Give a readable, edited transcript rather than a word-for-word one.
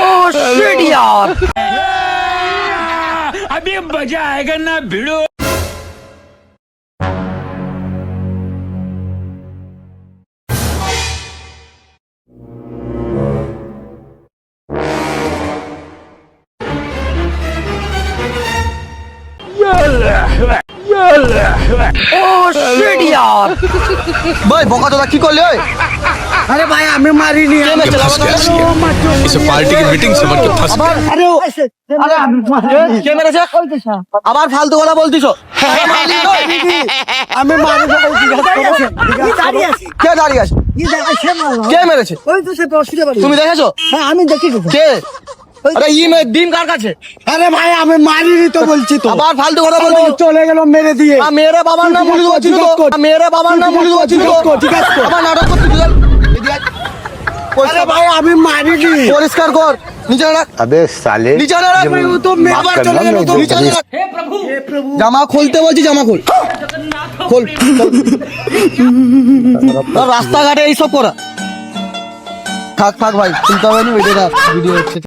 Oh shit यार। अभी मजा आएगा ना भिड़ो। ओह शिट यार। ভাই বকা তোরা কি করলি ওই? अरे भाई हमें मारी नहीं কে মেরেছে লাগা তোরা? इसे पार्टी की मीटिंग समझ के फंस আবার अरे अरे কে মেরেছে? আবার ফালতু কথা বলতিছো? हमें मारे तो দাঁড়িয়ে আছি। কে দাঁড়িয়ে আছে? কে মেরেছে? ওই তো সে পড়শিতে বাড়ি। তুমি দেখেছো? হ্যাঁ আমি দেখেছি তো। কে? আরে ডিম কার কাছে? আরে ভাই আমি মারিনি তো বলছি তো। আবার ফালতু কথা বলতিছো? চলে গেল মেরে দিয়ে। মেরে বাবার নাম মুড়ি দিচ্ছিল তো? মেরে বাবার নাম মুড়ি দিচ্ছিল তো? ঠিক আছে। আবার নাটক করতে চল। আরে ভাই আমি মারিনি। পরিষ্কার কর। নিচে রাখ। अबे साले নিচে রাখ। ও তো আবার চলে গেল তো। নিচে রাখ। জামা খুলতে বলছি, জামা খোল। খোল। রাস্তাঘাটে এইসব করা থাক ভাই, খুলতে হবে না, ভিডিও হচ্ছে।